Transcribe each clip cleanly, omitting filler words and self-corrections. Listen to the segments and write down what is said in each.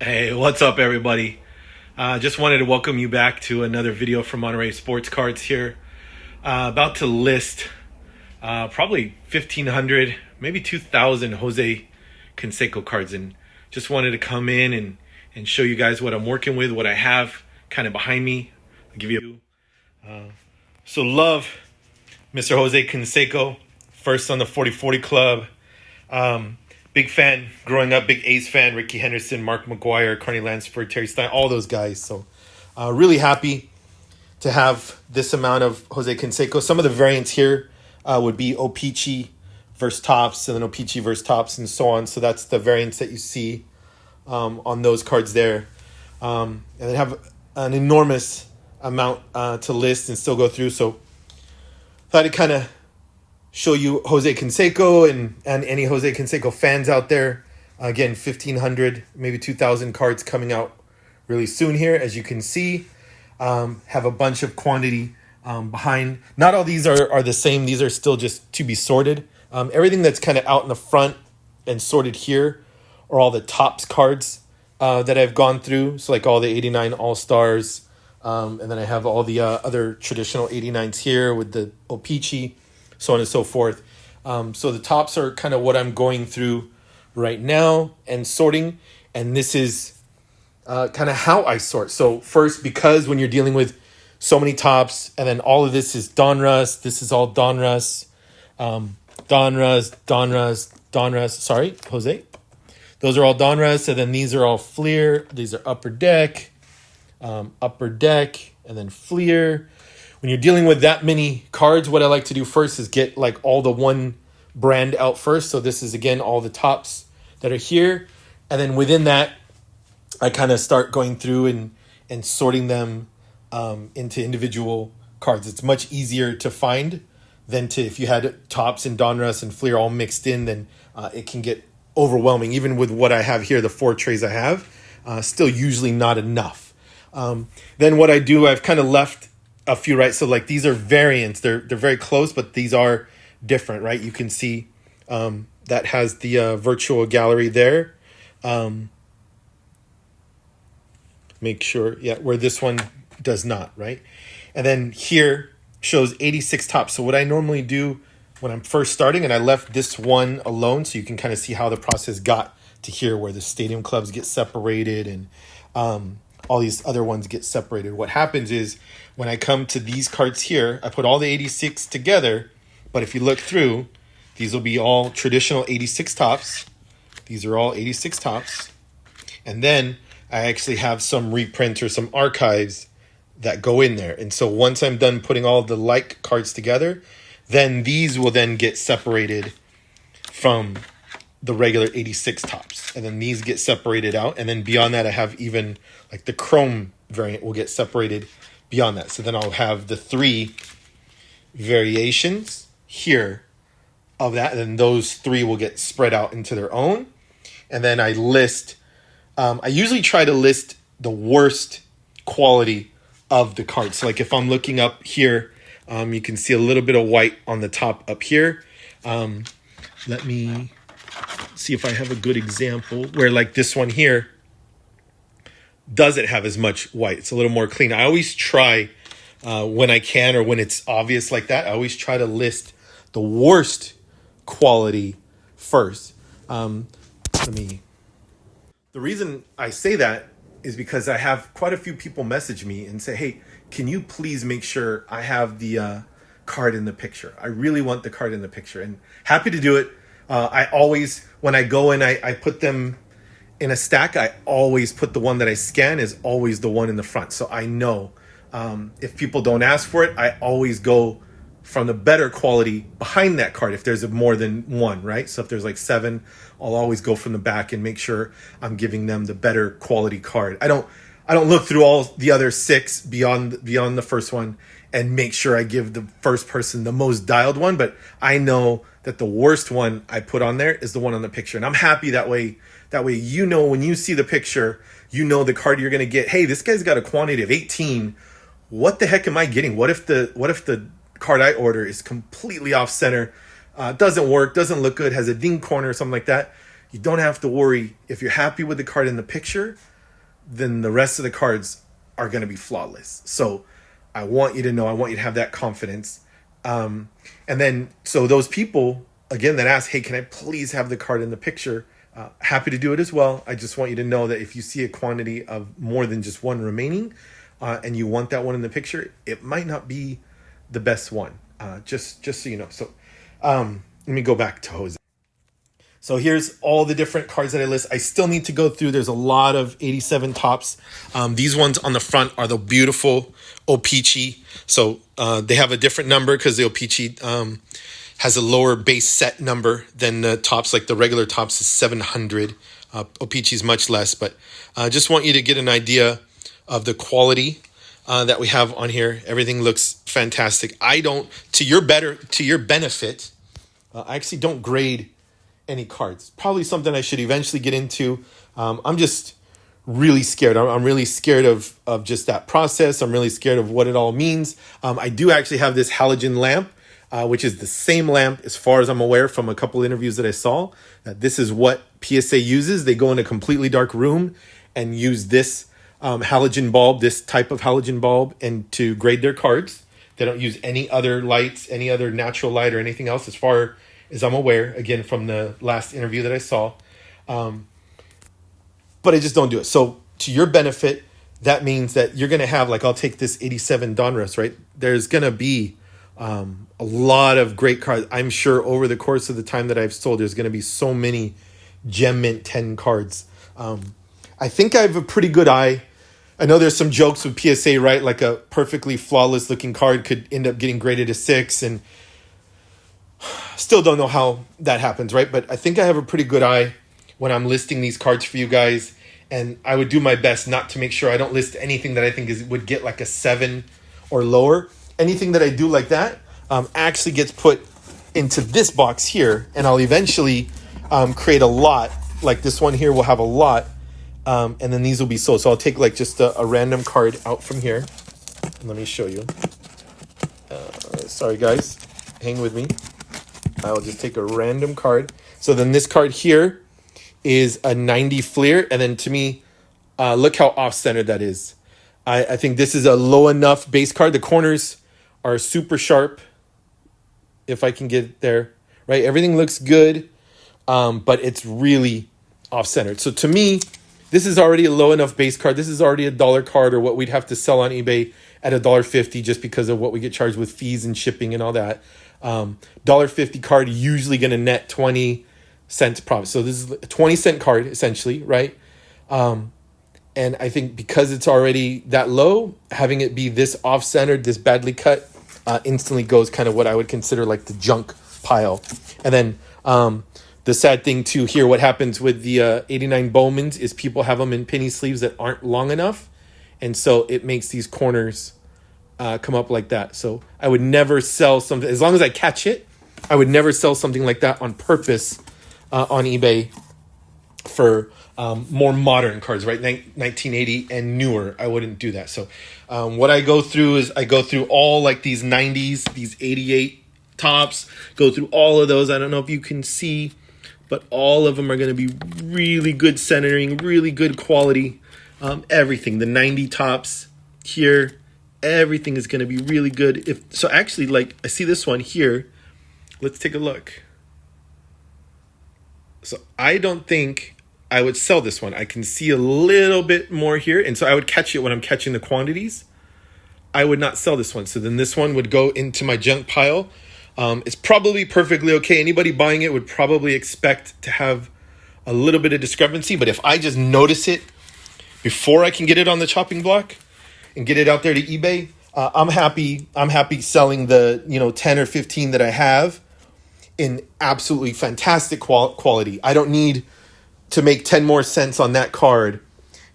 Hey, what's up, everybody? Just wanted to welcome you back to another video from Monterey Sports Cards here. About to list probably 1,500, maybe 2,000 Jose Canseco cards, and just wanted to come in and show you guys what I'm working with, what I have kind of behind me. I'll give you so love Mr. Jose Canseco, first on the 40/40 club. Big fan growing up, big A's fan, Ricky Henderson, Mark McGuire, Carney Lansford, Terry Stein, all those guys. So really happy to have this amount of Jose Canseco. Some of the variants here would be O-Pee-Chee versus Topps, and then O-Pee-Chee versus Topps, and so on. So that's the variants that you see on those cards there. And they have an enormous amount to list and still go through. So thought I'd kind of show you Jose Canseco and any Jose Canseco fans out there. Again, 1,500, maybe 2,000 cards coming out really soon here, as you can see. Have a bunch of quantity behind. Not all these are the same. These are still just to be sorted. Everything that's kind of out in the front and sorted here are all the Topps cards that I've gone through. So like all the 89 All-Stars. And then I have all the other traditional 89s here with the O-Pee-Chee, so on and so forth. So the Topps are kind of what I'm going through right now and sorting. And this is kind of how I sort. So first, because when you're dealing with so many Topps, and then all of this is Donruss. This is all Donruss. Donruss. Sorry, Jose. Those are all Donruss. And then these are all Fleer. These are Upper Deck, and then Fleer. When you're dealing with that many cards, what I like to do first is get like all the one brand out first. So this is, again, all the Topps that are here. And then within that, I kind of start going through and sorting them into individual cards. It's much easier to find than if you had Topps and Donruss and Fleer all mixed in, then it can get overwhelming. Even with what I have here, the 4 trays I have, still usually not enough. Then what I do, I've kind of left a few, right? So like these are variants. They're very close, but these are different, right? You can see that has the virtual gallery there. Make sure, where this one does not, right? And then here shows 86 Topps. So what I normally do when I'm first starting, and I left this one alone so you can kind of see how the process got to here, where the stadium clubs get separated and all these other ones get separated. What happens is when I come to these cards here, I put all the 86 together, but if you look through, these will be all traditional 86 Topps. These are all 86 Topps. And then I actually have some reprints or some archives that go in there. And so once I'm done putting all the like cards together, then these will then get separated from the regular 86 Topps. And then these get separated out. And then beyond that, I have even like the chrome variant will get separated beyond that. So then I'll have the 3 variations here of that. And then those 3 will get spread out into their own. And then I list, I usually try to list the worst quality of the cards. So like if I'm looking up here, you can see a little bit of white on the top up here. Let me see if I have a good example where like this one here doesn't have as much white. It's a little more clean. I always try when I can, or when it's obvious like that, I always try to list the worst quality first. The reason I say that is because I have quite a few people message me and say, hey, can you please make sure I have the card in the picture? I really want the card in the picture, and happy to do it. I always, when I go and I put them in a stack, I always put the one that I scan is always the one in the front. So I know if people don't ask for it, I always go from the better quality behind that card if there's more than one, right? So if there's like 7, I'll always go from the back and make sure I'm giving them the better quality card. I don't look through all the other 6 beyond the first one and make sure I give the first person the most dialed one, but I know that the worst one I put on there is the one on the picture. And I'm happy that way. That way, you know, when you see the picture, you know the card you're going to get. Hey, this guy's got a quantity of 18. What the heck am I getting? What if the card I order is completely off center, doesn't work, doesn't look good, has a ding corner or something like that? you don't have to worry. If you're happy with the card in the picture, then the rest of the cards are going to be flawless. So I want you to know, I want you to have that confidence. And then, so those people, again, that ask, hey, can I please have the card in the picture? Happy to do it as well. I just want you to know that if you see a quantity of more than just one remaining, and you want that one in the picture, it might not be the best one. Just so you know. So let me go back to Jose. So here's all the different cards that I list. I still need to go through. There's a lot of 87 tops. These ones on the front are the beautiful O-Pee-Chee. So they have a different number because the O-Pee-Chee has a lower base set number than the tops. Like the regular tops is 700. O-Pee-Chee is much less. But I just want you to get an idea of the quality that we have on here. Everything looks fantastic. I don't, to your benefit, I actually don't grade any cards. Probably something I should eventually get into. I'm just really scared. I'm really scared of just that process. I'm really scared of what it all means. I do actually have this halogen lamp, which is the same lamp as far as I'm aware from a couple interviews that I saw. That this is what PSA uses. They go in a completely dark room and use this halogen bulb, this type of halogen bulb, and to grade their cards. They don't use any other lights, any other natural light or anything else as far as I'm aware, again, from the last interview that I saw. But I just don't do it. So to your benefit, that means that you're going to have, like, I'll take this 87 Donruss, right? There's going to be a lot of great cards. I'm sure over the course of the time that I've sold, there's going to be so many Gem Mint 10 cards. I think I have a pretty good eye. I know there's some jokes with PSA, right? Like a perfectly flawless looking card could end up getting graded a 6, and still don't know how that happens, right? But I think I have a pretty good eye when I'm listing these cards for you guys. And I would do my best not to make sure I don't list anything that I think would get like a 7 or lower. Anything that I do like that actually gets put into this box here. And I'll eventually create a lot. Like this one here will have a lot. And then these will be sold. So I'll take like just a random card out from here. Let me show you. Sorry, guys. Hang with me. I'll just take a random card. So then this card here is a 90 Fleer. And then to me, look how off-centered that is. I think this is a low enough base card. The corners are super sharp, if I can get there, right? Everything looks good, but it's really off-centered. So to me, this is already a low enough base card. This is already a dollar card, or what we'd have to sell on eBay at $1.50 just because of what we get charged with fees and shipping and all that. $1.50 card, usually going to net 20 cents profit. So this is a 20-cent card essentially, right? And I think because it's already that low, having it be this off-centered, this badly cut, instantly goes kind of what I would consider like the junk pile. And then the sad thing too here, what happens with the 89 Bowmans is people have them in penny sleeves that aren't long enough. And so it makes these corners come up like that. So I would never sell something, as long as I catch it, I would never sell something like that on purpose on eBay for more modern cards, right? 1980 and newer. I wouldn't do that. So what I go through is I go through all like these 90s, these 88 tops, go through all of those. I don't know if you can see, but all of them are going to be really good centering, really good quality. Everything, the 90 tops here, everything is going to be really good. So actually, like I see this one here. Let's take a look. So I don't think I would sell this one. I can see a little bit more here. And so I would catch it when I'm catching the quantities. I would not sell this one. So then this one would go into my junk pile. It's probably perfectly okay. Anybody buying it would probably expect to have a little bit of discrepancy. But if I just notice it before I can get it on the chopping block and get it out there to eBay, I'm happy selling the 10 or 15 that I have in absolutely fantastic quality. I don't need to make 10 more cents on that card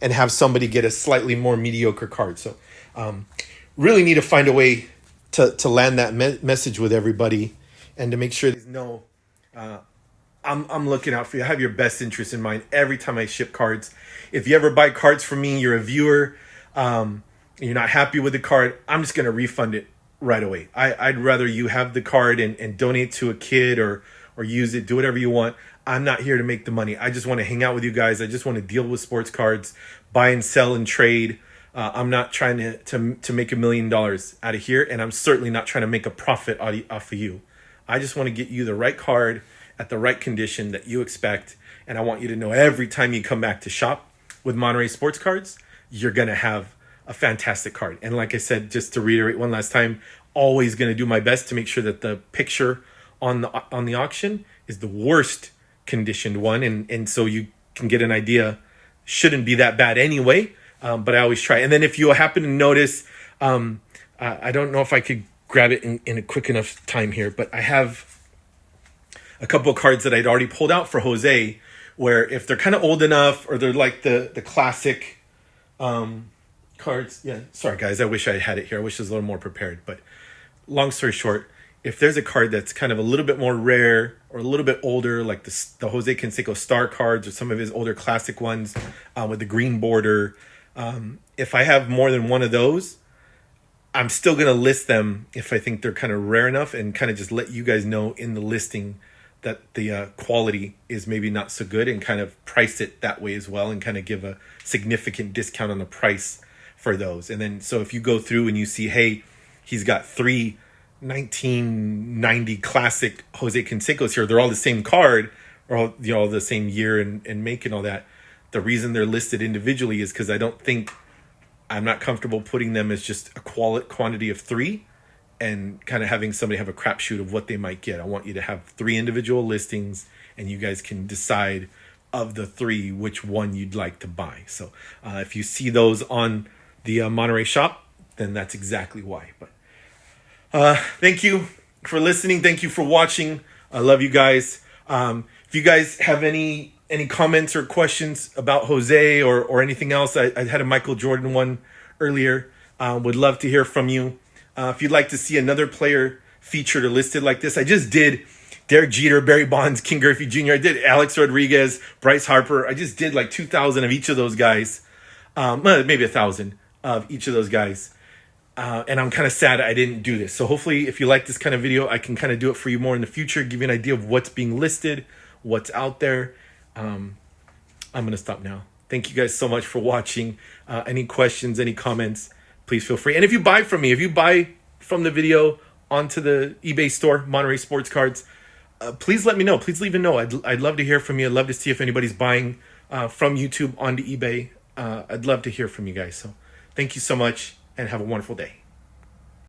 and have somebody get a slightly more mediocre card. So really need to find a way to land that message with everybody and to make sure they know I'm looking out for you. I have your best interest in mind every time I ship cards. If you ever buy cards from me, you're a viewer, and you're not happy with the card, I'm just going to refund it right away. I'd rather you have the card and donate to a kid or use it, do whatever you want. I'm not here to make the money. I just want to hang out with you guys. I just want to deal with sports cards, buy and sell and trade. I'm not trying to make $1 million out of here, and I'm certainly not trying to make a profit off of you. I just want to get you the right card at the right condition that you expect, and I want you to know every time you come back to shop with Monterey Sports Cards, you're going to have a fantastic card. And like I said, just to reiterate one last time, always going to do my best to make sure that the picture on the auction is the worst conditioned one, and so you can get an idea. Shouldn't be that bad anyway, but I always try. And then if you happen to notice, I don't know if I could grab it in a quick enough time here, but I have a couple of cards that I'd already pulled out for Jose, where if they're kind of old enough or they're like the classic cards. Yeah, sorry guys, I wish I had it here. I wish I was a little more prepared, but long story short, if there's a card that's kind of a little bit more rare or a little bit older, like the Jose Canseco Star cards or some of his older classic ones with the green border, if I have more than one of those, I'm still going to list them if I think they're kind of rare enough, and kind of just let you guys know in the listing that the quality is maybe not so good, and kind of price it that way as well, and kind of give a significant discount on the price for those. And then so if you go through and you see, hey, he's got 3 1990 classic Jose Cansecos here, they're all the same card, or all, all the same year and make and all that. The reason they're listed individually is because I'm not comfortable putting them as just a quantity of 3 and kind of having somebody have a crapshoot of what they might get. I want you to have 3 individual listings, and you guys can decide of the 3 which one you'd like to buy. So if you see those on the Monterey shop, then that's exactly why. But thank you for listening. Thank you for watching. I love you guys. If you guys have any comments or questions about Jose or anything else, I had a Michael Jordan one earlier. Would love to hear from you. If you'd like to see another player featured or listed like this, I just did Derek Jeter, Barry Bonds, King Griffey Jr. I did Alex Rodriguez, Bryce Harper. I just did like 2,000 of each of those guys. Maybe 1,000 of each of those guys. And I'm kind of sad I didn't do this. So hopefully if you like this kind of video, I can kind of do it for you more in the future, give you an idea of what's being listed, what's out there. I'm going to stop now. Thank you guys so much for watching. Any questions, any comments, please feel free. And if you buy from me, if you buy from the video onto the eBay store, Monterey Sports Cards, please let me know. Please leave a note. I'd love to hear from you. I'd love to see if anybody's buying from YouTube onto eBay. I'd love to hear from you guys. So thank you so much, and have a wonderful day.